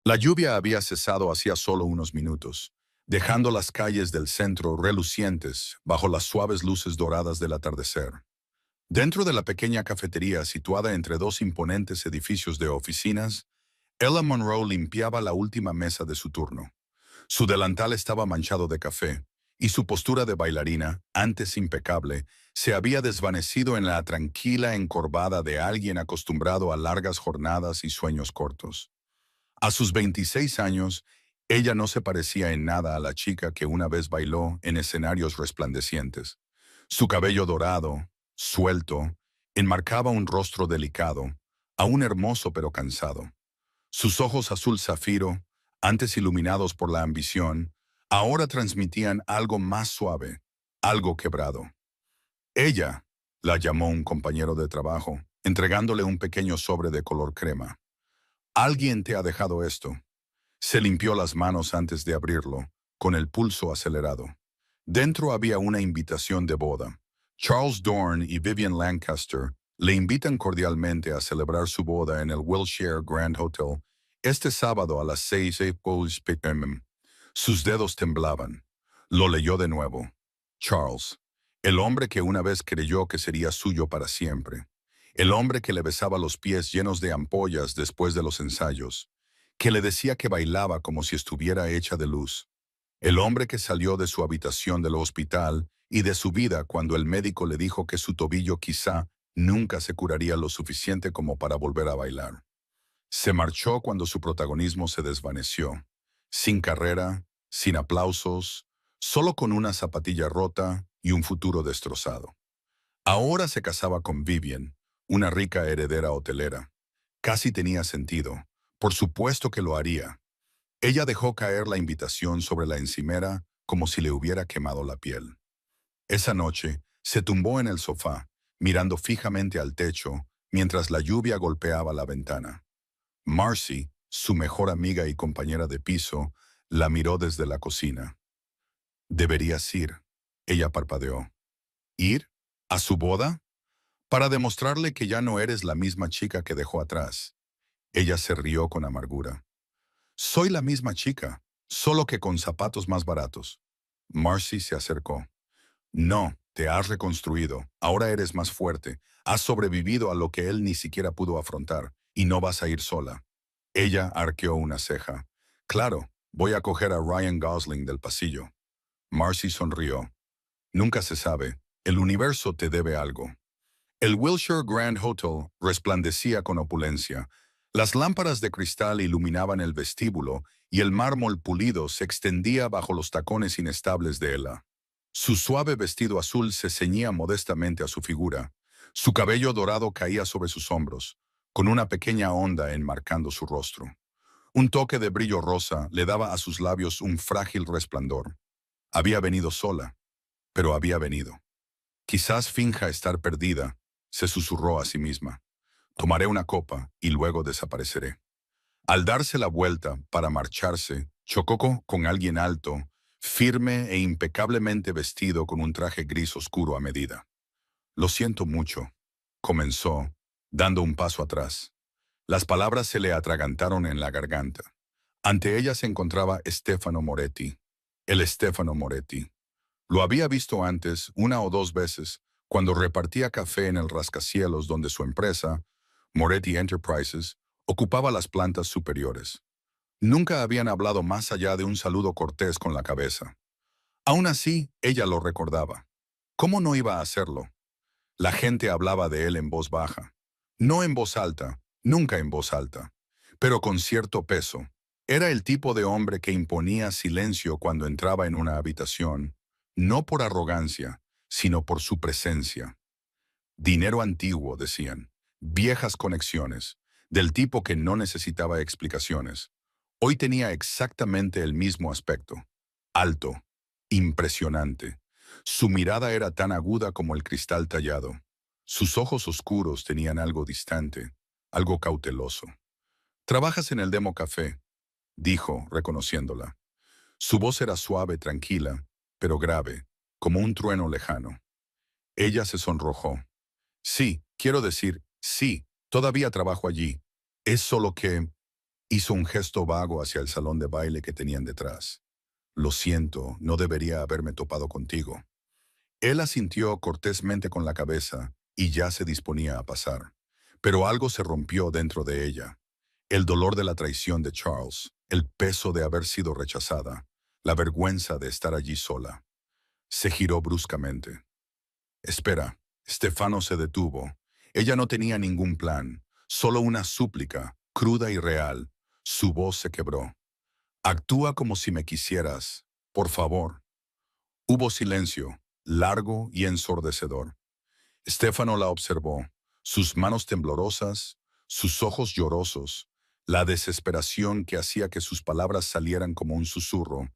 La lluvia había cesado hacía solo unos minutos, dejando las calles del centro relucientes bajo las suaves luces doradas del atardecer. Dentro de la pequeña cafetería situada entre dos imponentes edificios de oficinas, Ella Monroe limpiaba la última mesa de su turno. Su delantal estaba manchado de café, y su postura de bailarina, antes impecable, se había desvanecido en la tranquila encorvada de alguien acostumbrado a largas jornadas y sueños cortos. A sus 26 años, ella no se parecía en nada a la chica que una vez bailó en escenarios resplandecientes. Su cabello dorado, suelto, enmarcaba un rostro delicado, aún hermoso pero cansado. Sus ojos azul zafiro, antes iluminados por la ambición, ahora transmitían algo más suave, algo quebrado. Ella, la llamó un compañero de trabajo, entregándole un pequeño sobre de color crema. Alguien te ha dejado esto. Se limpió las manos antes de abrirlo, con el pulso acelerado. Dentro había una invitación de boda. Charles Dorn y Vivian Lancaster le invitan cordialmente a celebrar su boda en el Wilshire Grand Hotel este sábado a las 6 p.m. Sus dedos temblaban. Lo leyó de nuevo. Charles, el hombre que una vez creyó que sería suyo para siempre. El hombre que le besaba los pies llenos de ampollas después de los ensayos, que le decía que bailaba como si estuviera hecha de luz. El hombre que salió de su habitación del hospital y de su vida cuando el médico le dijo que su tobillo quizá nunca se curaría lo suficiente como para volver a bailar. Se marchó cuando su protagonismo se desvaneció, sin carrera, sin aplausos, solo con una zapatilla rota y un futuro destrozado. Ahora se casaba con Vivian, una rica heredera hotelera. Casi tenía sentido. Por supuesto que lo haría. Ella dejó caer la invitación sobre la encimera como si le hubiera quemado la piel. Esa noche, se tumbó en el sofá, mirando fijamente al techo, mientras la lluvia golpeaba la ventana. Marcy, su mejor amiga y compañera de piso, la miró desde la cocina. «Deberías ir», ella parpadeó. «¿Ir? ¿A su boda?» «Para demostrarle que ya no eres la misma chica que dejó atrás». Ella se rió con amargura. «Soy la misma chica, solo que con zapatos más baratos». Marcy se acercó. «No, te has reconstruido, ahora eres más fuerte, has sobrevivido a lo que él ni siquiera pudo afrontar, y no vas a ir sola». Ella arqueó una ceja. «Claro, voy a coger a Ryan Gosling del pasillo». Marcy sonrió. «Nunca se sabe, el universo te debe algo». El Wilshire Grand Hotel resplandecía con opulencia. Las lámparas de cristal iluminaban el vestíbulo y el mármol pulido se extendía bajo los tacones inestables de Ella. Su suave vestido azul se ceñía modestamente a su figura. Su cabello dorado caía sobre sus hombros, con una pequeña onda enmarcando su rostro. Un toque de brillo rosa le daba a sus labios un frágil resplandor. Había venido sola, pero había venido. «Quizás finja estar perdida», se susurró a sí misma. «Tomaré una copa y luego desapareceré». Al darse la vuelta para marcharse, chocó con alguien alto, firme e impecablemente vestido con un traje gris oscuro a medida. «Lo siento mucho», comenzó, dando un paso atrás. Las palabras se le atragantaron en la garganta. Ante ella se encontraba Stefano Moretti. El Stefano Moretti. Lo había visto antes, una o dos veces, cuando repartía café en el rascacielos donde su empresa, Moretti Enterprises, ocupaba las plantas superiores. Nunca habían hablado más allá de un saludo cortés con la cabeza. Aún así, ella lo recordaba. ¿Cómo no iba a hacerlo? La gente hablaba de él en voz baja. No en voz alta, nunca en voz alta, pero con cierto peso. Era el tipo de hombre que imponía silencio cuando entraba en una habitación, no por arrogancia, sino por su presencia. Dinero antiguo, decían, viejas conexiones, del tipo que no necesitaba explicaciones. Hoy tenía exactamente el mismo aspecto. Alto, impresionante. Su mirada era tan aguda como el cristal tallado. Sus ojos oscuros tenían algo distante, algo cauteloso. «¿Trabajas en el Demo Café?», dijo, reconociéndola. Su voz era suave, tranquila, pero grave, como un trueno lejano. Ella se sonrojó. «Sí, quiero decir, sí, todavía trabajo allí. Es solo que Hizo un gesto vago hacia el salón de baile que tenían detrás. Lo siento, no debería haberme topado contigo. Él asintió cortésmente con la cabeza y ya se disponía a pasar. Pero algo se rompió dentro de ella. El dolor de la traición de Charles, el peso de haber sido rechazada, la vergüenza de estar allí sola. Se giró bruscamente. Espera, Stefano se detuvo. Ella no tenía ningún plan, solo una súplica, cruda y real. Su voz se quebró. Actúa como si me quisieras, por favor. Hubo silencio, largo y ensordecedor. Stefano la observó, sus manos temblorosas, sus ojos llorosos, la desesperación que hacía que sus palabras salieran como un susurro,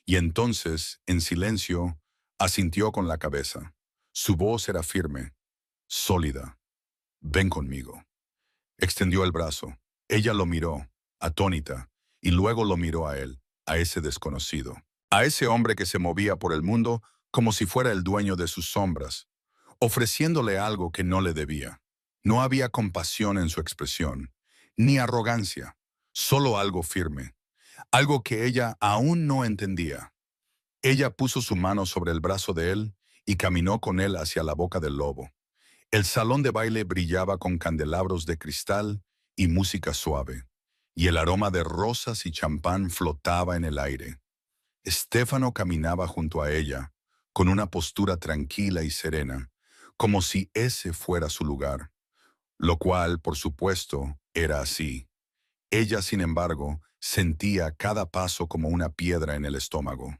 y entonces, en silencio, asintió con la cabeza. Su voz era firme, sólida. Ven conmigo. Extendió el brazo. Ella lo miró, atónita, y luego lo miró a él, a ese desconocido, a ese hombre que se movía por el mundo como si fuera el dueño de sus sombras, ofreciéndole algo que no le debía. No había compasión en su expresión, ni arrogancia, solo algo firme, algo que ella aún no entendía. Ella puso su mano sobre el brazo de él y caminó con él hacia la boca del lobo. El salón de baile brillaba con candelabros de cristal y música suave, y el aroma de rosas y champán flotaba en el aire. Stefano caminaba junto a ella, con una postura tranquila y serena, como si ese fuera su lugar, lo cual, por supuesto, era así. Ella, sin embargo, sentía cada paso como una piedra en el estómago.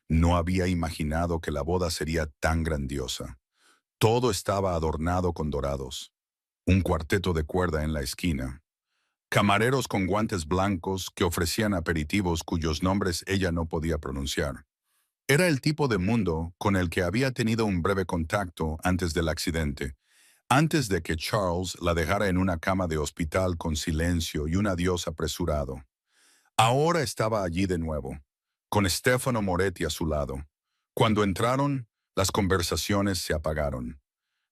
No había imaginado que la boda sería tan grandiosa. Todo estaba adornado con dorados. Un cuarteto de cuerda en la esquina. Camareros con guantes blancos que ofrecían aperitivos cuyos nombres ella no podía pronunciar. Era el tipo de mundo con el que había tenido un breve contacto antes del accidente, antes de que Charles la dejara en una cama de hospital con silencio y un adiós apresurado. Ahora estaba allí de nuevo, con Stefano Moretti a su lado. Cuando entraron, las conversaciones se apagaron.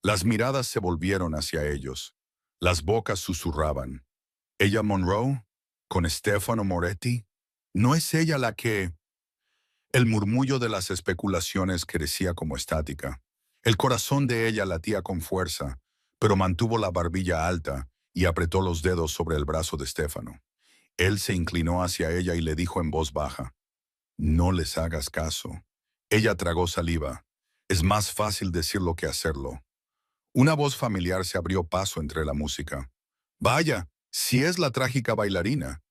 Las miradas se volvieron hacia ellos. Las bocas susurraban. ¿Ella Monroe? ¿Con Stefano Moretti? ¿No es ella la que...? El murmullo de las especulaciones crecía como estática. El corazón de ella latía con fuerza, pero mantuvo la barbilla alta y apretó los dedos sobre el brazo de Stefano. Él se inclinó hacia ella y le dijo en voz baja, «No les hagas caso». Ella tragó saliva. Es más fácil decirlo que hacerlo. Una voz familiar se abrió paso entre la música. «Vaya, si es la trágica bailarina».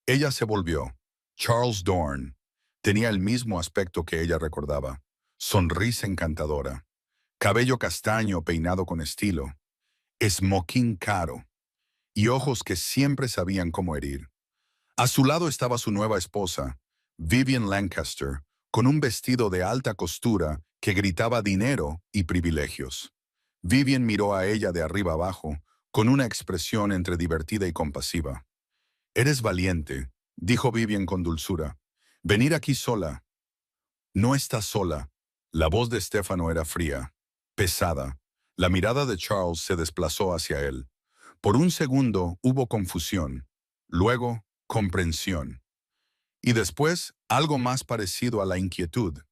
Ella se volvió. Charles Dorn. Tenía el mismo aspecto que ella recordaba. Sonrisa encantadora. Cabello castaño peinado con estilo. Smoking caro. Y ojos que siempre sabían cómo herir. A su lado estaba su nueva esposa, Vivian Lancaster, con un vestido de alta costura que gritaba dinero y privilegios. Vivian miró a ella de arriba abajo, con una expresión entre divertida y compasiva. «Eres valiente», dijo Vivian con dulzura. «Venir aquí sola». «No estás sola». La voz de Stefano era fría, pesada. La mirada de Charles se desplazó hacia él. Por un segundo hubo confusión, luego comprensión. Y después algo más parecido a la inquietud.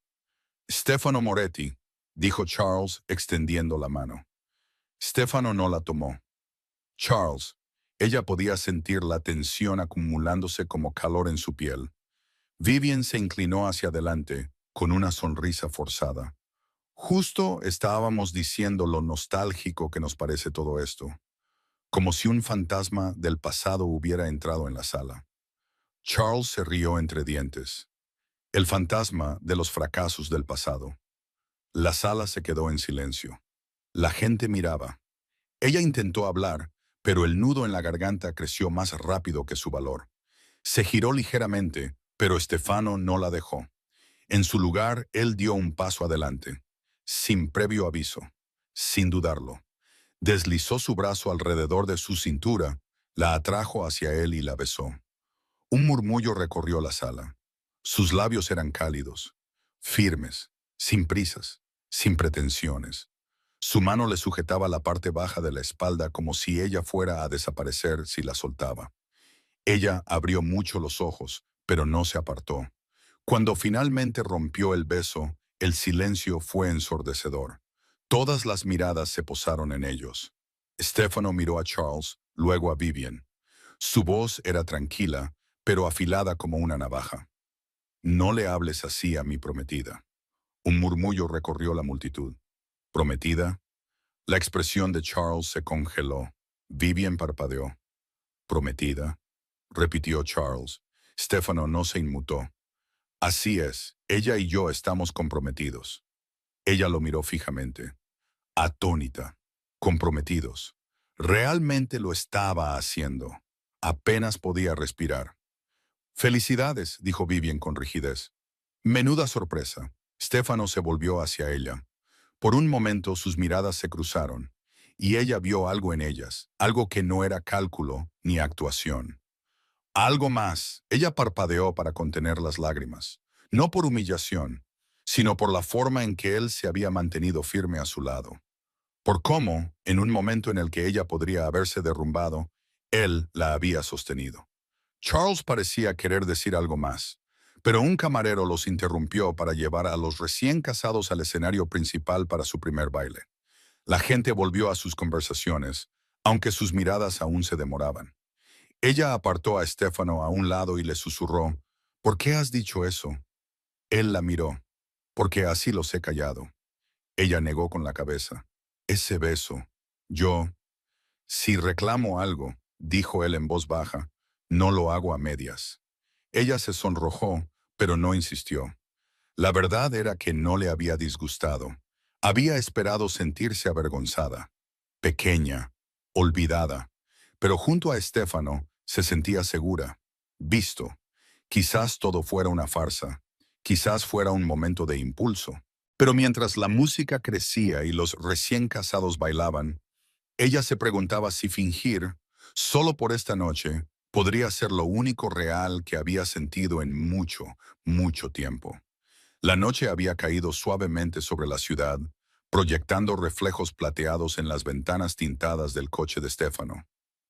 «Stefano Moretti», dijo Charles extendiendo la mano. Stefano no la tomó. «Charles». Ella podía sentir la tensión acumulándose como calor en su piel. Vivian se inclinó hacia adelante, con una sonrisa forzada. Justo estábamos diciendo lo nostálgico que nos parece todo esto, como si un fantasma del pasado hubiera entrado en la sala. Charles se rió entre dientes. El fantasma de los fracasos del pasado. La sala se quedó en silencio. La gente miraba. Ella intentó hablar, pero el nudo en la garganta creció más rápido que su valor. Se giró ligeramente, pero Stefano no la dejó. En su lugar, él dio un paso adelante, sin previo aviso, sin dudarlo. Deslizó su brazo alrededor de su cintura, la atrajo hacia él y la besó. Un murmullo recorrió la sala. Sus labios eran cálidos, firmes, sin prisas, sin pretensiones. Su mano le sujetaba la parte baja de la espalda como si ella fuera a desaparecer si la soltaba. Ella abrió mucho los ojos, pero no se apartó. Cuando finalmente rompió el beso, el silencio fue ensordecedor. Todas las miradas se posaron en ellos. Stefano miró a Charles, luego a Vivian. Su voz era tranquila, pero afilada como una navaja. No le hables así a mi prometida. Un murmullo recorrió la multitud. ¿Prometida? La expresión de Charles se congeló. Vivian parpadeó. ¿Prometida? Repitió Charles. Stefano no se inmutó. Así es, ella y yo estamos comprometidos. Ella lo miró fijamente, atónita, comprometidos. Realmente lo estaba haciendo. Apenas podía respirar. Felicidades, dijo Vivian con rigidez. Menuda sorpresa. Stefano se volvió hacia ella. Por un momento sus miradas se cruzaron, y ella vio algo en ellas, algo que no era cálculo ni actuación. Algo más. Ella parpadeó para contener las lágrimas, no por humillación, sino por la forma en que él se había mantenido firme a su lado. Por cómo, en un momento en el que ella podría haberse derrumbado, él la había sostenido. Charles parecía querer decir algo más, pero un camarero los interrumpió para llevar a los recién casados al escenario principal para su primer baile. La gente volvió a sus conversaciones, aunque sus miradas aún se demoraban. Ella apartó a Stefano a un lado y le susurró, ¿por qué has dicho eso? Él la miró, porque así los he callado. Ella negó con la cabeza. Ese beso. Yo, si reclamo algo, dijo él en voz baja, no lo hago a medias. Ella se sonrojó, pero no insistió. La verdad era que no le había disgustado. Había esperado sentirse avergonzada, pequeña, olvidada, pero junto a Stefano se sentía segura, visto. Quizás todo fuera una farsa, quizás fuera un momento de impulso. Pero mientras la música crecía y los recién casados bailaban, ella se preguntaba si fingir, solo por esta noche, podría ser lo único real que había sentido en mucho, mucho tiempo. La noche había caído suavemente sobre la ciudad, proyectando reflejos plateados en las ventanas tintadas del coche de Stefano.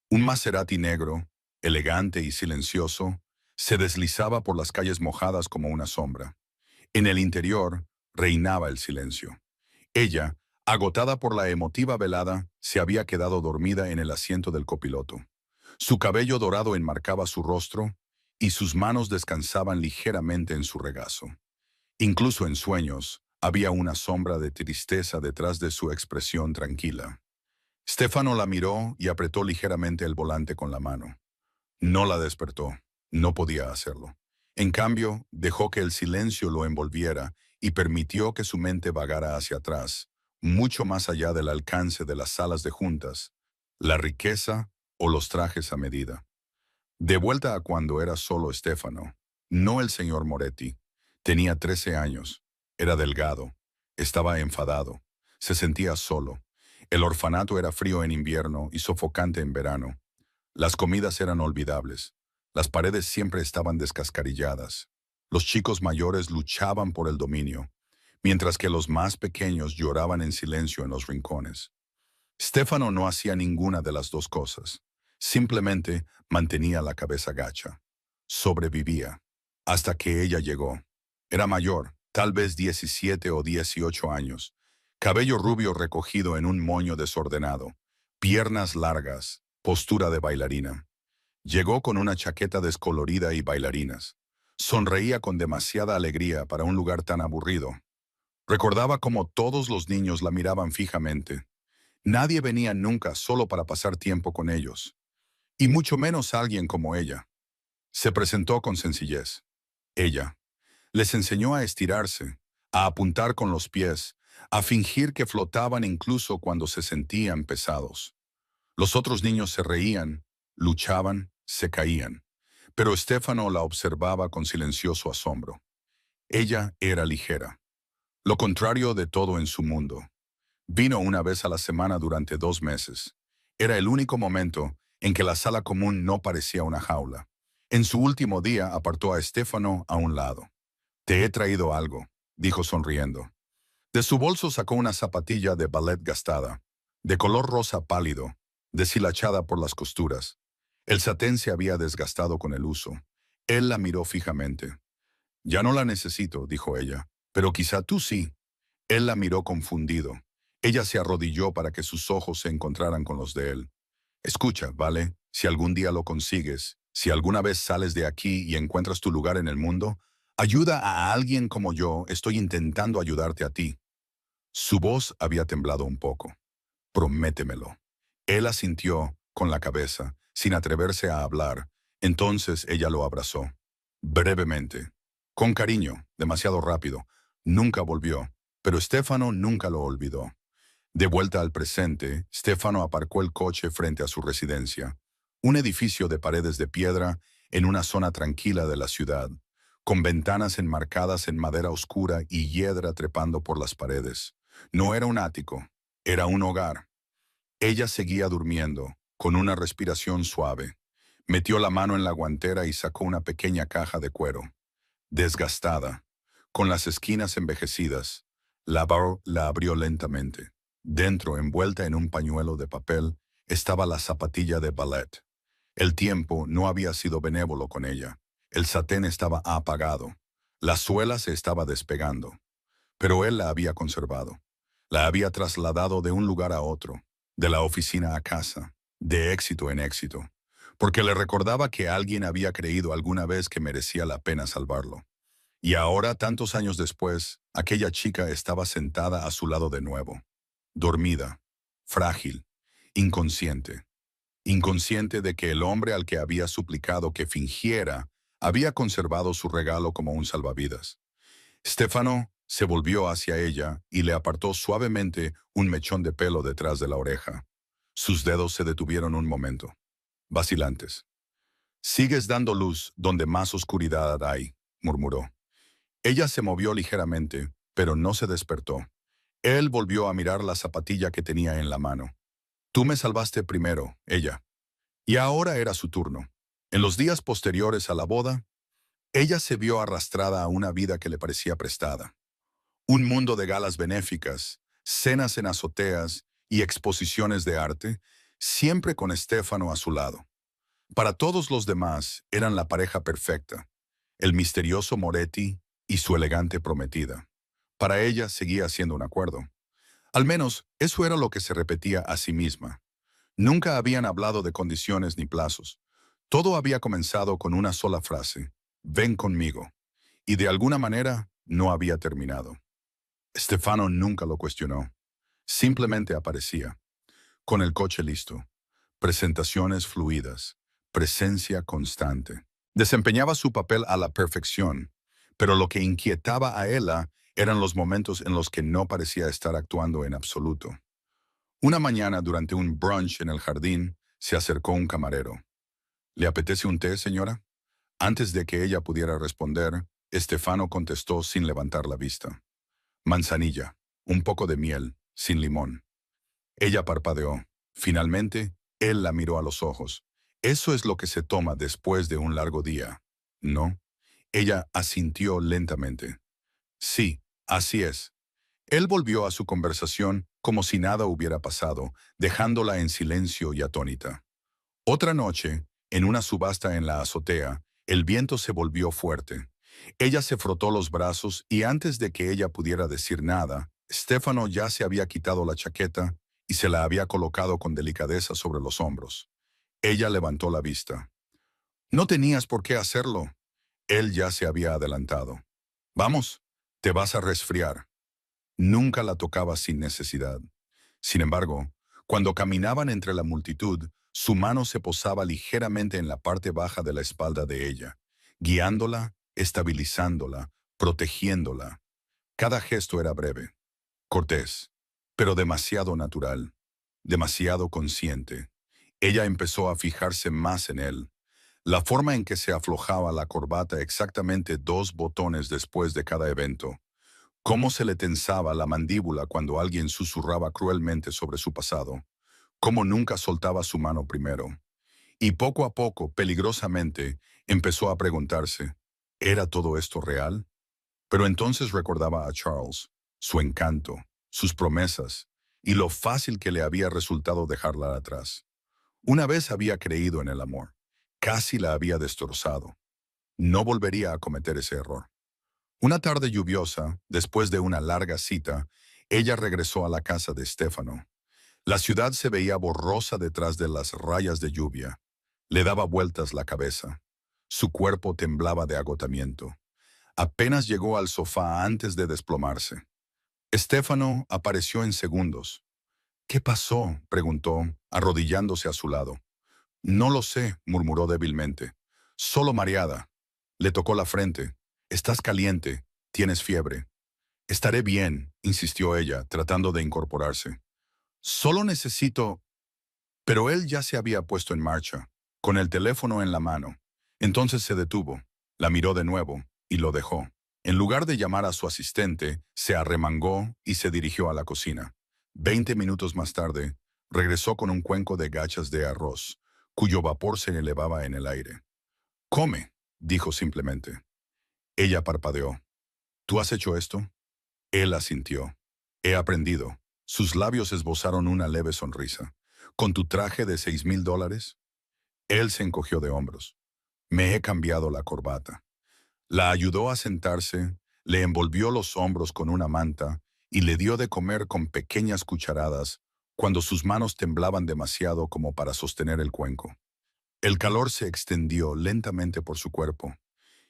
Un Maserati negro, elegante y silencioso, se deslizaba por las calles mojadas como una sombra. En el interior reinaba el silencio. Ella, agotada por la emotiva velada, se había quedado dormida en el asiento del copiloto. Su cabello dorado enmarcaba su rostro y sus manos descansaban ligeramente en su regazo. Incluso en sueños, había una sombra de tristeza detrás de su expresión tranquila. Stefano la miró y apretó ligeramente el volante con la mano. No la despertó, no podía hacerlo. En cambio, dejó que el silencio lo envolviera y permitió que su mente vagara hacia atrás, mucho más allá del alcance de las salas de juntas, la riqueza o los trajes a medida. De vuelta a cuando era solo Stefano, no el señor Moretti. Tenía 13 años, era delgado, estaba enfadado, se sentía solo. El orfanato era frío en invierno y sofocante en verano. Las comidas eran olvidables. Las paredes siempre estaban descascarilladas. Los chicos mayores luchaban por el dominio, mientras que los más pequeños lloraban en silencio en los rincones. Stefano no hacía ninguna de las dos cosas. Simplemente mantenía la cabeza gacha. Sobrevivía. Hasta que ella llegó. Era mayor, tal vez 17 o 18 años. Cabello rubio recogido en un moño desordenado. Piernas largas. Postura de bailarina. Llegó con una chaqueta descolorida y bailarinas. Sonreía con demasiada alegría para un lugar tan aburrido. Recordaba cómo todos los niños la miraban fijamente. Nadie venía nunca solo para pasar tiempo con ellos. Y mucho menos alguien como ella. Se presentó con sencillez. Ella les enseñó a estirarse, a apuntar con los pies, a fingir que flotaban incluso cuando se sentían pesados. Los otros niños se reían, luchaban, se caían. Pero Stefano la observaba con silencioso asombro. Ella era ligera. Lo contrario de todo en su mundo. Vino una vez a la semana durante 2 meses. Era el único momento en que la sala común no parecía una jaula. En su último día apartó a Stefano a un lado. «Te he traído algo», dijo sonriendo. De su bolso sacó una zapatilla de ballet gastada, de color rosa pálido, deshilachada por las costuras. El satén se había desgastado con el uso. Él la miró fijamente. «Ya no la necesito», dijo ella, «pero quizá tú sí». Él la miró confundido. Ella se arrodilló para que sus ojos se encontraran con los de él. «Escucha, ¿vale? Si algún día lo consigues, si alguna vez sales de aquí y encuentras tu lugar en el mundo, ayuda a alguien como yo, estoy intentando ayudarte a ti». Su voz había temblado un poco. «Prométemelo». Él asintió con la cabeza, sin atreverse a hablar. Entonces ella lo abrazó. Brevemente. Con cariño, demasiado rápido. Nunca volvió, pero Stefano nunca lo olvidó. De vuelta al presente, Stefano aparcó el coche frente a su residencia, un edificio de paredes de piedra en una zona tranquila de la ciudad, con ventanas enmarcadas en madera oscura y hiedra trepando por las paredes. No era un ático, era un hogar. Ella seguía durmiendo, con una respiración suave. Metió la mano en la guantera y sacó una pequeña caja de cuero, desgastada, con las esquinas envejecidas. La abrió lentamente. Dentro, envuelta en un pañuelo de papel, estaba la zapatilla de ballet. El tiempo no había sido benévolo con ella. El satén estaba apagado. La suela se estaba despegando. Pero él la había conservado. La había trasladado de un lugar a otro, de la oficina a casa, de éxito en éxito, porque le recordaba que alguien había creído alguna vez que merecía la pena salvarlo. Y ahora, tantos años después, aquella chica estaba sentada a su lado de nuevo, dormida, frágil, inconsciente. Inconsciente de que el hombre al que había suplicado que fingiera había conservado su regalo como un salvavidas. Stefano se volvió hacia ella y le apartó suavemente un mechón de pelo detrás de la oreja. Sus dedos se detuvieron un momento, vacilantes. «Sigues dando luz donde más oscuridad hay», murmuró. Ella se movió ligeramente, pero no se despertó. Él volvió a mirar la zapatilla que tenía en la mano. «Tú me salvaste primero, ella». Y ahora era su turno. En los días posteriores a la boda, ella se vio arrastrada a una vida que le parecía prestada. Un mundo de galas benéficas, cenas en azoteas y exposiciones de arte, siempre con Stefano a su lado. Para todos los demás eran la pareja perfecta, el misterioso Moretti y su elegante prometida. Para ella seguía siendo un acuerdo. Al menos eso era lo que se repetía a sí misma. Nunca habían hablado de condiciones ni plazos. Todo había comenzado con una sola frase: «Ven conmigo». Y de alguna manera no había terminado. Stefano nunca lo cuestionó. Simplemente aparecía, con el coche listo, presentaciones fluidas, presencia constante. Desempeñaba su papel a la perfección, pero lo que inquietaba a ella eran los momentos en los que no parecía estar actuando en absoluto. Una mañana, durante un brunch en el jardín, se acercó un camarero. «¿Le apetece un té, señora?». Antes de que ella pudiera responder, Stefano contestó sin levantar la vista: «Manzanilla, un poco de miel, sin limón». Ella parpadeó. Finalmente, él la miró a los ojos. «Eso es lo que se toma después de un largo día, ¿no?». Ella asintió lentamente. «Sí, así es». Él volvió a su conversación como si nada hubiera pasado, dejándola en silencio y atónita. Otra noche, en una subasta en la azotea, el viento se volvió fuerte. Ella se frotó los brazos y antes de que ella pudiera decir nada, Stefano ya se había quitado la chaqueta y se la había colocado con delicadeza sobre los hombros. Ella levantó la vista. «No tenías por qué hacerlo». Él ya se había adelantado. «Vamos, te vas a resfriar». Nunca la tocaba sin necesidad. Sin embargo, cuando caminaban entre la multitud, su mano se posaba ligeramente en la parte baja de la espalda de ella, guiándola, estabilizándola, protegiéndola. Cada gesto era breve, cortés, pero demasiado natural, demasiado consciente. Ella empezó a fijarse más en él. La forma en que se aflojaba la corbata exactamente 2 botones después de cada evento. Cómo se le tensaba la mandíbula cuando alguien susurraba cruelmente sobre su pasado. Cómo nunca soltaba su mano primero. Y poco a poco, peligrosamente, empezó a preguntarse, ¿era todo esto real? Pero entonces recordaba a Charles, su encanto, sus promesas, y lo fácil que le había resultado dejarla atrás. Una vez había creído en el amor. Casi la había destrozado. No volvería a cometer ese error. Una tarde lluviosa, después de una larga cita, ella regresó a la casa de Stefano. La ciudad se veía borrosa detrás de las rayas de lluvia. Le daba vueltas la cabeza. Su cuerpo temblaba de agotamiento. Apenas llegó al sofá antes de desplomarse. Stefano apareció en segundos. ¿Qué pasó?, preguntó, arrodillándose a su lado. No lo sé, murmuró débilmente. Solo mareada. Le tocó la frente. Estás caliente. Tienes fiebre. Estaré bien, insistió ella, tratando de incorporarse. Solo necesito... Pero él ya se había puesto en marcha, con el teléfono en la mano. Entonces se detuvo, la miró de nuevo y lo dejó. En lugar de llamar a su asistente, se arremangó y se dirigió a la cocina. 20 minutos más tarde, regresó con un cuenco de gachas de arroz, cuyo vapor se elevaba en el aire. «Come», dijo simplemente. Ella parpadeó. «¿Tú has hecho esto?» Él asintió. «He aprendido». Sus labios esbozaron una leve sonrisa. «¿Con tu traje de $6,000?» Él se encogió de hombros. «Me he cambiado la corbata». La ayudó a sentarse, le envolvió los hombros con una manta y le dio de comer con pequeñas cucharadas cuando sus manos temblaban demasiado como para sostener el cuenco. El calor se extendió lentamente por su cuerpo,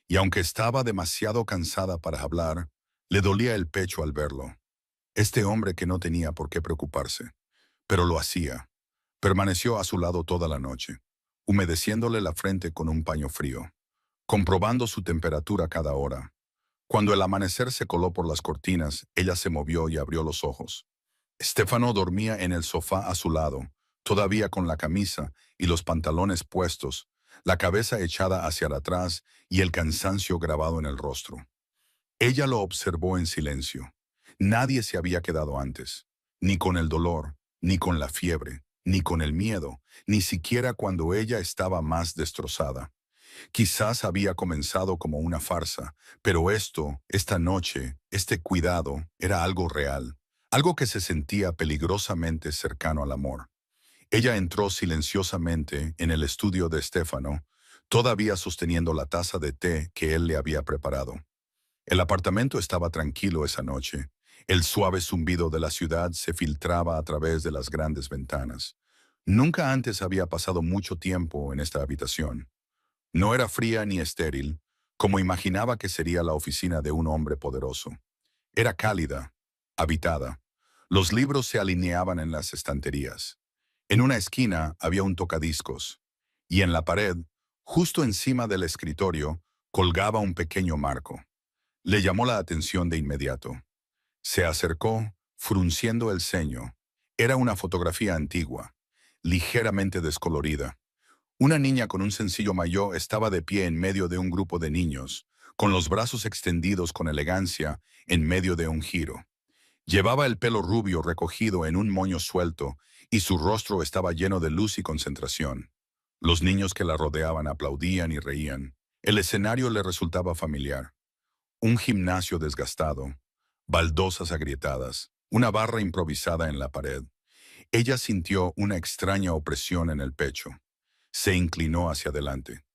y aunque estaba demasiado cansada para hablar, le dolía el pecho al verlo. Este hombre que no tenía por qué preocuparse, pero lo hacía. Permaneció a su lado toda la noche, humedeciéndole la frente con un paño frío, comprobando su temperatura cada hora. Cuando el amanecer se coló por las cortinas, ella se movió y abrió los ojos. Stefano dormía en el sofá a su lado, todavía con la camisa y los pantalones puestos, la cabeza echada hacia atrás y el cansancio grabado en el rostro. Ella lo observó en silencio. Nadie se había quedado antes, ni con el dolor, ni con la fiebre, ni con el miedo, ni siquiera cuando ella estaba más destrozada. Quizás había comenzado como una farsa, pero esta noche, este cuidado, era algo real, algo que se sentía peligrosamente cercano al amor. Ella entró silenciosamente en el estudio de Stefano, todavía sosteniendo la taza de té que él le había preparado. El apartamento estaba tranquilo esa noche. El suave zumbido de la ciudad se filtraba a través de las grandes ventanas. Nunca antes había pasado mucho tiempo en esta habitación. No era fría ni estéril, como imaginaba que sería la oficina de un hombre poderoso. Era cálida, habitada. Los libros se alineaban en las estanterías. En una esquina había un tocadiscos, y en la pared, justo encima del escritorio, colgaba un pequeño marco. Le llamó la atención de inmediato. Se acercó, frunciendo el ceño. Era una fotografía antigua, ligeramente descolorida. Una niña con un sencillo mayó estaba de pie en medio de un grupo de niños, con los brazos extendidos con elegancia en medio de un giro. Llevaba el pelo rubio recogido en un moño suelto y su rostro estaba lleno de luz y concentración. Los niños que la rodeaban aplaudían y reían. El escenario le resultaba familiar. Un gimnasio desgastado, baldosas agrietadas, una barra improvisada en la pared. Ella sintió una extraña opresión en el pecho. Se inclinó hacia adelante.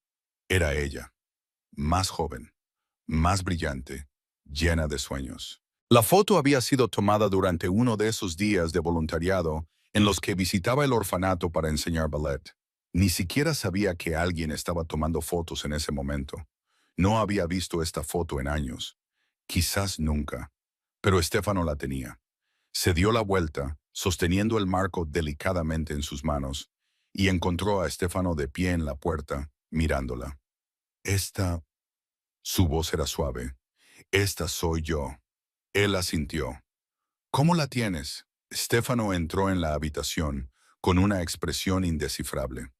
Era ella, más joven, más brillante, llena de sueños. La foto había sido tomada durante uno de esos días de voluntariado en los que visitaba el orfanato para enseñar ballet. Ni siquiera sabía que alguien estaba tomando fotos en ese momento. No había visto esta foto en años. Quizás nunca. Pero Stefano la tenía. Se dio la vuelta, sosteniendo el marco delicadamente en sus manos, y encontró a Stefano de pie en la puerta, mirándola. Esta... Su voz era suave. Esta soy yo. Él asintió. ¿Cómo la tienes? Stefano entró en la habitación con una expresión indescifrable.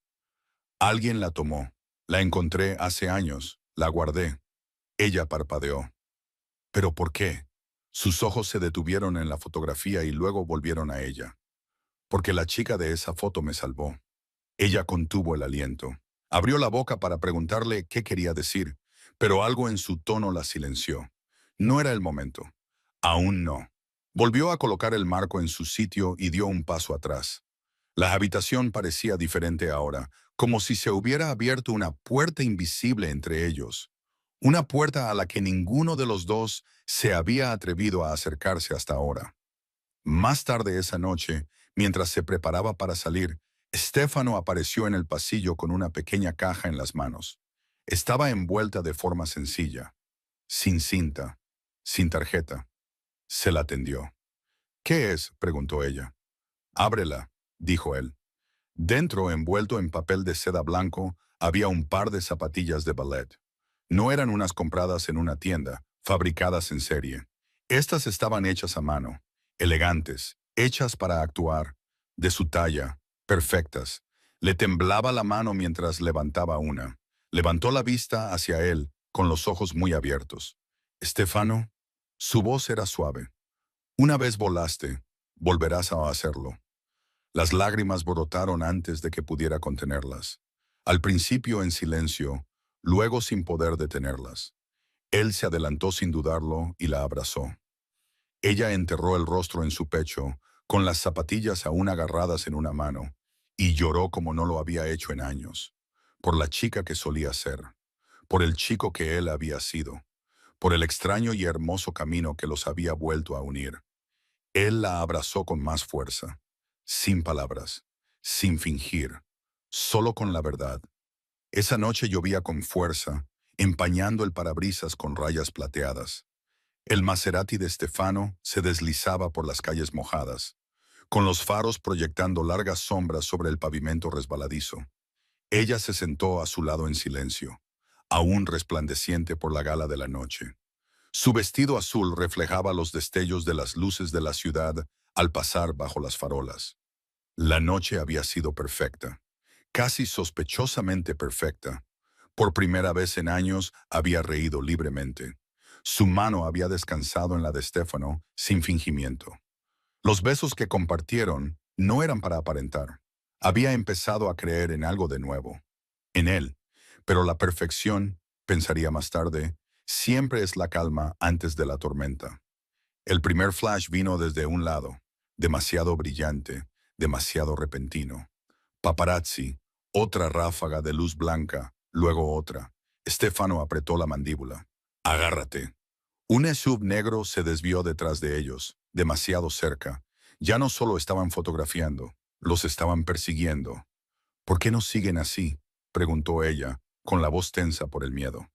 Alguien la tomó. La encontré hace años. La guardé. Ella parpadeó. ¿Pero por qué? Sus ojos se detuvieron en la fotografía y luego volvieron a ella. Porque la chica de esa foto me salvó. Ella contuvo el aliento. Abrió la boca para preguntarle qué quería decir, pero algo en su tono la silenció. No era el momento. Aún no. Volvió a colocar el marco en su sitio y dio un paso atrás. La habitación parecía diferente ahora, como si se hubiera abierto una puerta invisible entre ellos, una puerta a la que ninguno de los dos se había atrevido a acercarse hasta ahora. Más tarde esa noche, mientras se preparaba para salir, Stefano apareció en el pasillo con una pequeña caja en las manos. Estaba envuelta de forma sencilla, sin cinta, sin tarjeta. Se la tendió. ¿Qué es?, preguntó ella. Ábrela, dijo él. Dentro, envuelto en papel de seda blanco, había un par de zapatillas de ballet. No eran unas compradas en una tienda, fabricadas en serie. Estas estaban hechas a mano, elegantes, hechas para actuar, de su talla, perfectas. Le temblaba la mano mientras levantaba una. Levantó la vista hacia él, con los ojos muy abiertos. Stefano, su voz era suave. Una vez volaste, volverás a hacerlo. Las lágrimas brotaron antes de que pudiera contenerlas. Al principio en silencio, luego sin poder detenerlas. Él se adelantó sin dudarlo y la abrazó. Ella enterró el rostro en su pecho, con las zapatillas aún agarradas en una mano, y lloró como no lo había hecho en años, por la chica que solía ser, por el chico que él había sido, por el extraño y hermoso camino que los había vuelto a unir. Él la abrazó con más fuerza, sin palabras, sin fingir, solo con la verdad. Esa noche llovía con fuerza, empañando el parabrisas con rayas plateadas. El Maserati de Stefano se deslizaba por las calles mojadas, con los faros proyectando largas sombras sobre el pavimento resbaladizo. Ella se sentó a su lado en silencio, aún resplandeciente por la gala de la noche. Su vestido azul reflejaba los destellos de las luces de la ciudad al pasar bajo las farolas. La noche había sido perfecta, casi sospechosamente perfecta. Por primera vez en años había reído libremente. Su mano había descansado en la de Stefano sin fingimiento. Los besos que compartieron no eran para aparentar. Había empezado a creer en algo de nuevo, en él. Pero la perfección, pensaría más tarde, siempre es la calma antes de la tormenta. El primer flash vino desde un lado, demasiado brillante, demasiado repentino. Paparazzi, otra ráfaga de luz blanca, luego otra. Stefano apretó la mandíbula. Agárrate. Un SUV negro se desvió detrás de ellos, demasiado cerca. Ya no solo estaban fotografiando, los estaban persiguiendo. ¿Por qué nos siguen así?, preguntó ella, con la voz tensa por el miedo.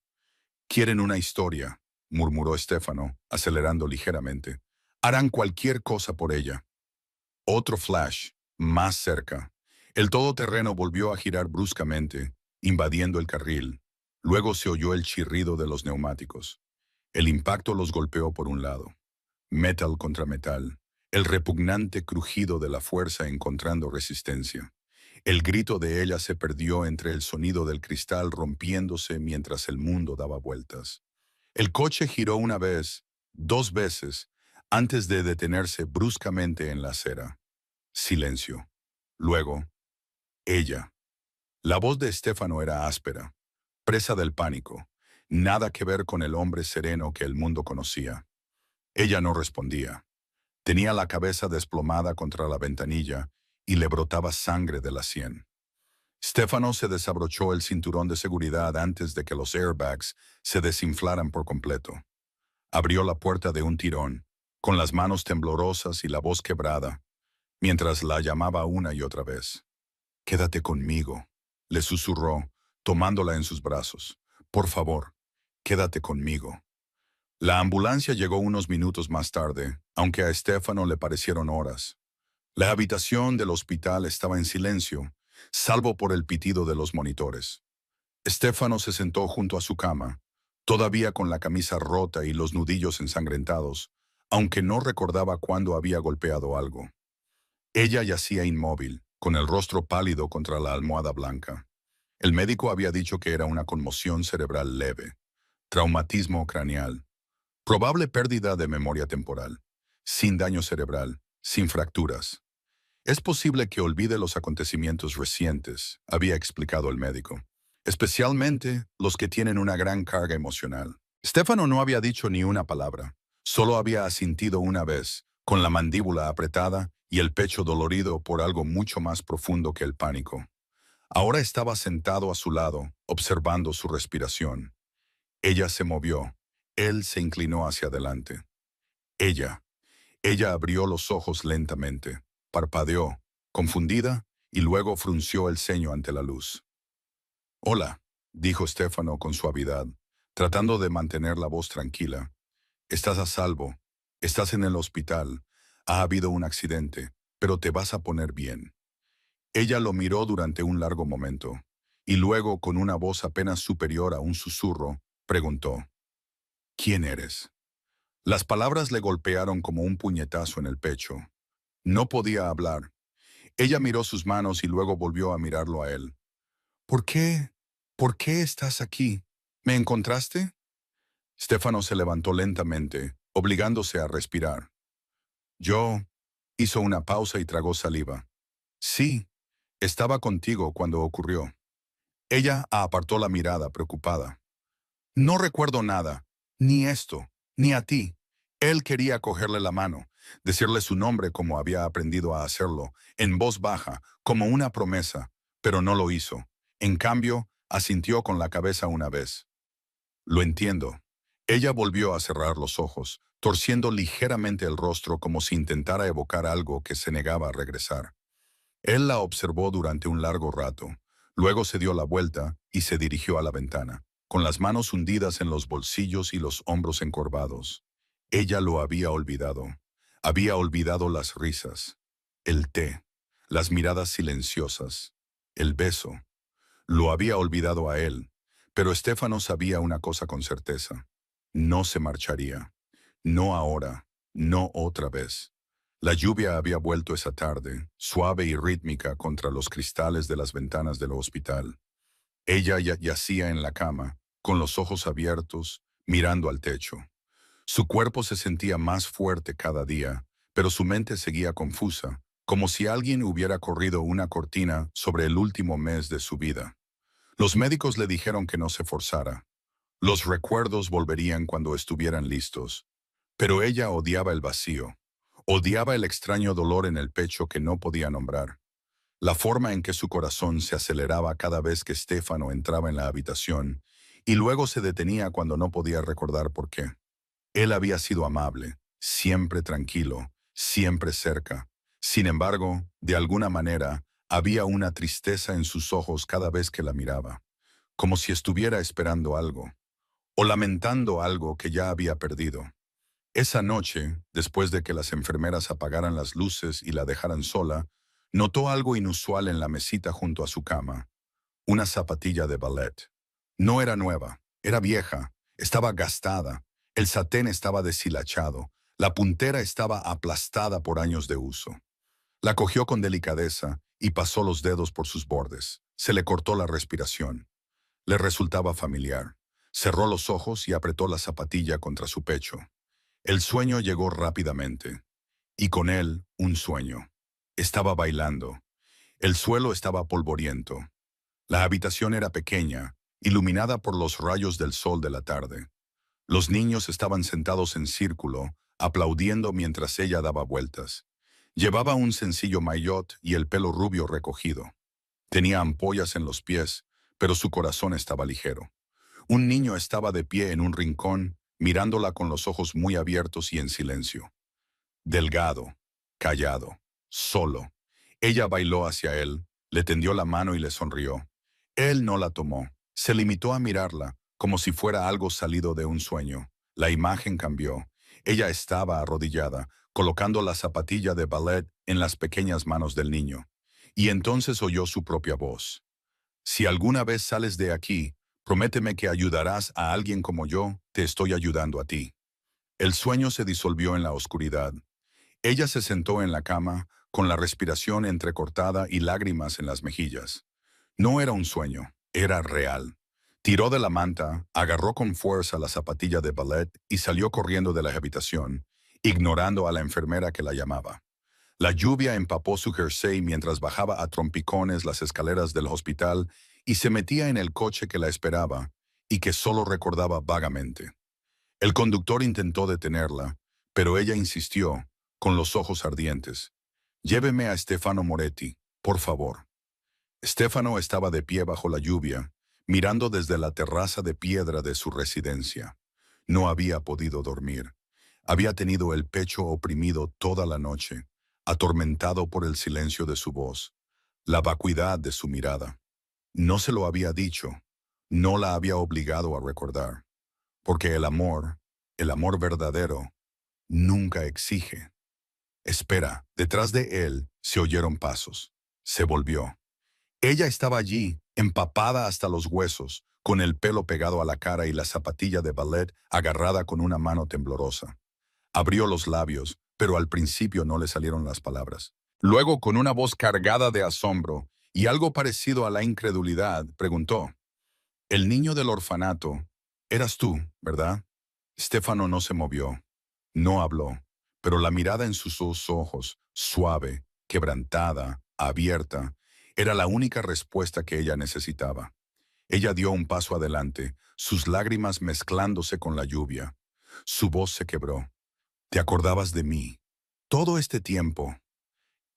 Quieren una historia, murmuró Stefano, acelerando ligeramente. Harán cualquier cosa por ella. Otro flash, más cerca. El todoterreno volvió a girar bruscamente, invadiendo el carril. Luego se oyó el chirrido de los neumáticos. El impacto los golpeó por un lado. Metal contra metal. El repugnante crujido de la fuerza encontrando resistencia. El grito de ella se perdió entre el sonido del cristal rompiéndose mientras el mundo daba vueltas. El coche giró una vez, dos veces, antes de detenerse bruscamente en la acera. Silencio. Luego, ella. La voz de Stefano era áspera, presa del pánico, nada que ver con el hombre sereno que el mundo conocía. Ella no respondía. Tenía la cabeza desplomada contra la ventanilla y le brotaba sangre de la sien. Stefano se desabrochó el cinturón de seguridad antes de que los airbags se desinflaran por completo. Abrió la puerta de un tirón, con las manos temblorosas y la voz quebrada, mientras la llamaba una y otra vez. «Quédate conmigo», le susurró, tomándola en sus brazos. «Por favor, quédate conmigo». La ambulancia llegó unos minutos más tarde, aunque a Stefano le parecieron horas. La habitación del hospital estaba en silencio, salvo por el pitido de los monitores. Stefano se sentó junto a su cama, todavía con la camisa rota y los nudillos ensangrentados, aunque no recordaba cuándo había golpeado algo. Ella yacía inmóvil, con el rostro pálido contra la almohada blanca. El médico había dicho que era una conmoción cerebral leve, traumatismo craneal, probable pérdida de memoria temporal, sin daño cerebral, sin fracturas. Es posible que olvide los acontecimientos recientes, había explicado el médico, especialmente los que tienen una gran carga emocional. Stefano no había dicho ni una palabra, solo había asintido una vez, con la mandíbula apretada y el pecho dolorido por algo mucho más profundo que el pánico. Ahora estaba sentado a su lado, observando su respiración. Ella se movió. Él se inclinó hacia adelante. Ella. Ella abrió los ojos lentamente, parpadeó, confundida, y luego frunció el ceño ante la luz. «Hola», dijo Stefano con suavidad, tratando de mantener la voz tranquila. «Estás a salvo. Estás en el hospital. Ha habido un accidente, pero te vas a poner bien». Ella lo miró durante un largo momento, y luego, con una voz apenas superior a un susurro, preguntó, «¿Quién eres?». Las palabras le golpearon como un puñetazo en el pecho. No podía hablar. Ella miró sus manos y luego volvió a mirarlo a él. «¿Por qué? ¿Por qué estás aquí? ¿Me encontraste?». Stefano se levantó lentamente, obligándose a respirar. «Yo…» hizo una pausa y tragó saliva. «Sí, estaba contigo cuando ocurrió». Ella apartó la mirada, preocupada. «No recuerdo nada, ni esto, ni a ti». Él quería cogerle la mano, decirle su nombre como había aprendido a hacerlo, en voz baja, como una promesa, pero no lo hizo. En cambio, asintió con la cabeza una vez. «Lo entiendo». Ella volvió a cerrar los ojos, torciendo ligeramente el rostro como si intentara evocar algo que se negaba a regresar. Él la observó durante un largo rato. Luego se dio la vuelta y se dirigió a la ventana, con las manos hundidas en los bolsillos y los hombros encorvados. Ella lo había olvidado. Había olvidado las risas, el té, las miradas silenciosas, el beso. Lo había olvidado a él, pero Stefano sabía una cosa con certeza. No se marcharía. No ahora, no otra vez. La lluvia había vuelto esa tarde, suave y rítmica contra los cristales de las ventanas del hospital. Ella yacía en la cama, con los ojos abiertos, mirando al techo. Su cuerpo se sentía más fuerte cada día, pero su mente seguía confusa, como si alguien hubiera corrido una cortina sobre el último mes de su vida. Los médicos le dijeron que no se forzara. Los recuerdos volverían cuando estuvieran listos. Pero ella odiaba el vacío. Odiaba el extraño dolor en el pecho que no podía nombrar. La forma en que su corazón se aceleraba cada vez que Stefano entraba en la habitación y luego se detenía cuando no podía recordar por qué. Él había sido amable, siempre tranquilo, siempre cerca. Sin embargo, de alguna manera, había una tristeza en sus ojos cada vez que la miraba, como si estuviera esperando algo, o lamentando algo que ya había perdido. Esa noche, después de que las enfermeras apagaran las luces y la dejaran sola, notó algo inusual en la mesita junto a su cama. Una zapatilla de ballet. No era nueva, era vieja, estaba gastada, el satén estaba deshilachado, la puntera estaba aplastada por años de uso. La cogió con delicadeza y pasó los dedos por sus bordes. Se le cortó la respiración. Le resultaba familiar. Cerró los ojos y apretó la zapatilla contra su pecho. El sueño llegó rápidamente. Y con él, un sueño. Estaba bailando. El suelo estaba polvoriento. La habitación era pequeña, iluminada por los rayos del sol de la tarde. Los niños estaban sentados en círculo, aplaudiendo mientras ella daba vueltas. Llevaba un sencillo maillot y el pelo rubio recogido. Tenía ampollas en los pies, pero su corazón estaba ligero. Un niño estaba de pie en un rincón, mirándola con los ojos muy abiertos y en silencio. Delgado, callado, solo. Ella bailó hacia él, le tendió la mano y le sonrió. Él no la tomó. Se limitó a mirarla, como si fuera algo salido de un sueño. La imagen cambió. Ella estaba arrodillada, colocando la zapatilla de ballet en las pequeñas manos del niño. Y entonces oyó su propia voz. «Si alguna vez sales de aquí, prométeme que ayudarás a alguien como yo, te estoy ayudando a ti». El sueño se disolvió en la oscuridad. Ella se sentó en la cama, con la respiración entrecortada y lágrimas en las mejillas. No era un sueño, era real. Tiró de la manta, agarró con fuerza la zapatilla de ballet y salió corriendo de la habitación, ignorando a la enfermera que la llamaba. La lluvia empapó su jersey mientras bajaba a trompicones las escaleras del hospital y se metía en el coche que la esperaba y que solo recordaba vagamente. El conductor intentó detenerla, pero ella insistió, con los ojos ardientes. Lléveme a Stefano Moretti, por favor. Stefano estaba de pie bajo la lluvia, mirando desde la terraza de piedra de su residencia. No había podido dormir. Había tenido el pecho oprimido toda la noche, atormentado por el silencio de su voz, la vacuidad de su mirada. No se lo había dicho, no la había obligado a recordar, porque el amor verdadero, nunca exige. Espera, detrás de él se oyeron pasos. Se volvió. Ella estaba allí, empapada hasta los huesos, con el pelo pegado a la cara y la zapatilla de ballet agarrada con una mano temblorosa. Abrió los labios, pero al principio no le salieron las palabras. Luego, con una voz cargada de asombro y algo parecido a la incredulidad, preguntó, «El niño del orfanato, eras tú, ¿verdad?» Stefano no se movió, no habló, pero la mirada en sus dos ojos, suave, quebrantada, abierta, era la única respuesta que ella necesitaba. Ella dio un paso adelante, sus lágrimas mezclándose con la lluvia. Su voz se quebró. «¿Te acordabas de mí? Todo este tiempo».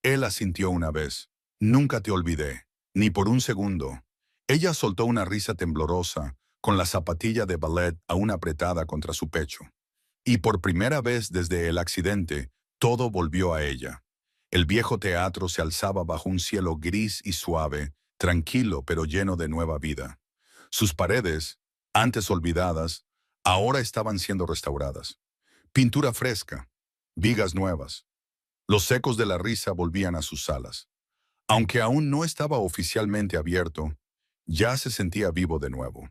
Él asintió una vez. «Nunca te olvidé, ni por un segundo». Ella soltó una risa temblorosa, con la zapatilla de ballet aún apretada contra su pecho. Y por primera vez desde el accidente, todo volvió a ella. El viejo teatro se alzaba bajo un cielo gris y suave, tranquilo pero lleno de nueva vida. Sus paredes, antes olvidadas, ahora estaban siendo restauradas. Pintura fresca, vigas nuevas. Los ecos de la risa volvían a sus salas. Aunque aún no estaba oficialmente abierto, ya se sentía vivo de nuevo.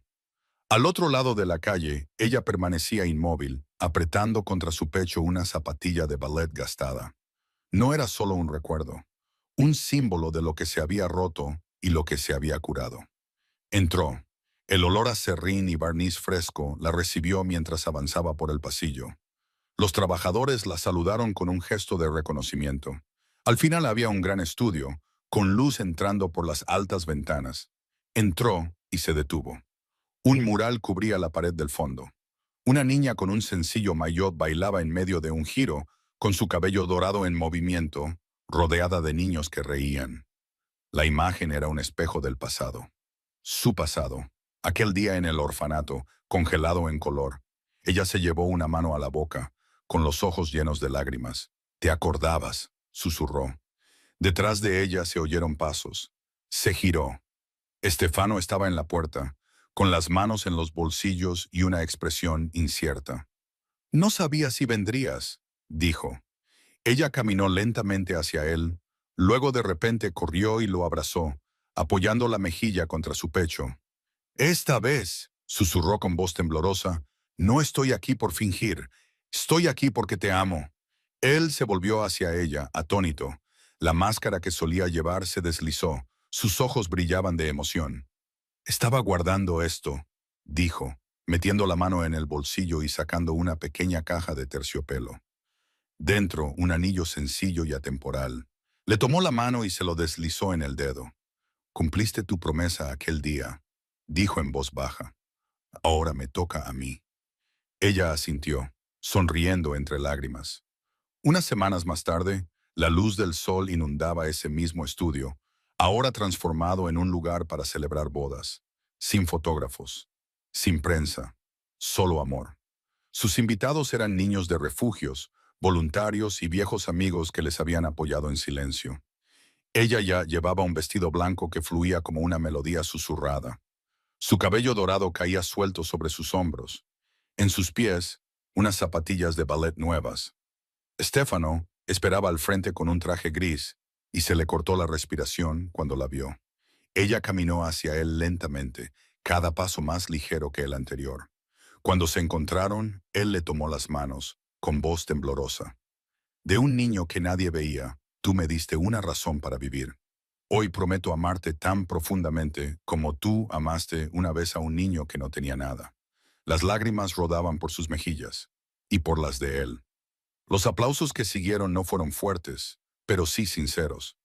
Al otro lado de la calle, ella permanecía inmóvil, apretando contra su pecho una zapatilla de ballet gastada. No era solo un recuerdo, un símbolo de lo que se había roto y lo que se había curado. Entró. El olor a serrín y barniz fresco la recibió mientras avanzaba por el pasillo. Los trabajadores la saludaron con un gesto de reconocimiento. Al final había un gran estudio, con luz entrando por las altas ventanas. Entró y se detuvo. Un mural cubría la pared del fondo. Una niña con un sencillo maillot bailaba en medio de un giro, con su cabello dorado en movimiento, rodeada de niños que reían. La imagen era un espejo del pasado. Su pasado. Aquel día en el orfanato, congelado en color. Ella se llevó una mano a la boca, con los ojos llenos de lágrimas. «¿Te acordabas?», susurró. Detrás de ella se oyeron pasos. Se giró. Estefano estaba en la puerta, con las manos en los bolsillos y una expresión incierta. «No sabía si vendrías», dijo. Ella caminó lentamente hacia él, luego de repente corrió y lo abrazó, apoyando la mejilla contra su pecho. «Esta vez», susurró con voz temblorosa, «no estoy aquí por fingir, estoy aquí porque te amo». Él se volvió hacia ella, atónito. La máscara que solía llevar se deslizó, sus ojos brillaban de emoción. «Estaba guardando esto», dijo, metiendo la mano en el bolsillo y sacando una pequeña caja de terciopelo. Dentro, un anillo sencillo y atemporal. Le tomó la mano y se lo deslizó en el dedo. «Cumpliste tu promesa aquel día», dijo en voz baja. «Ahora me toca a mí». Ella asintió, sonriendo entre lágrimas. Unas semanas más tarde, la luz del sol inundaba ese mismo estudio, ahora transformado en un lugar para celebrar bodas, sin fotógrafos, sin prensa, solo amor. Sus invitados eran niños de refugios, voluntarios y viejos amigos que les habían apoyado en silencio. Ella ya llevaba un vestido blanco que fluía como una melodía susurrada. Su cabello dorado caía suelto sobre sus hombros. En sus pies, unas zapatillas de ballet nuevas. Stefano esperaba al frente con un traje gris y se le cortó la respiración cuando la vio. Ella caminó hacia él lentamente, cada paso más ligero que el anterior. Cuando se encontraron, él le tomó las manos, con voz temblorosa. «De un niño que nadie veía, tú me diste una razón para vivir. Hoy prometo amarte tan profundamente como tú amaste una vez a un niño que no tenía nada». Las lágrimas rodaban por sus mejillas, y por las de él. Los aplausos que siguieron no fueron fuertes, pero sí sinceros.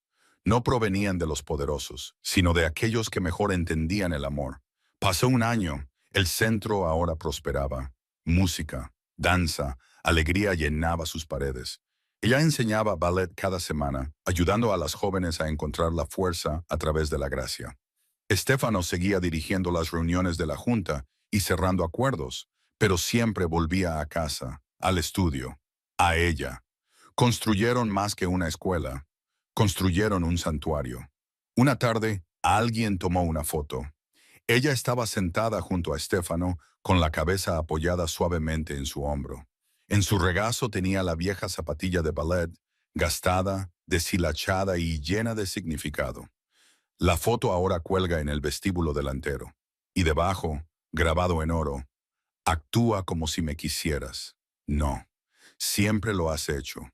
No provenían de los poderosos, sino de aquellos que mejor entendían el amor. Pasó un año, el centro ahora prosperaba. Música, danza, alegría llenaba sus paredes. Ella enseñaba ballet cada semana, ayudando a las jóvenes a encontrar la fuerza a través de la gracia. Estefano seguía dirigiendo las reuniones de la junta y cerrando acuerdos, pero siempre volvía a casa, al estudio, a ella. Construyeron más que una escuela, construyeron un santuario. Una tarde, alguien tomó una foto. Ella estaba sentada junto a Estefano, con la cabeza apoyada suavemente en su hombro. En su regazo tenía la vieja zapatilla de ballet, gastada, deshilachada y llena de significado. La foto ahora cuelga en el vestíbulo delantero. Y debajo, grabado en oro, actúa como si me quisieras. No, siempre lo has hecho.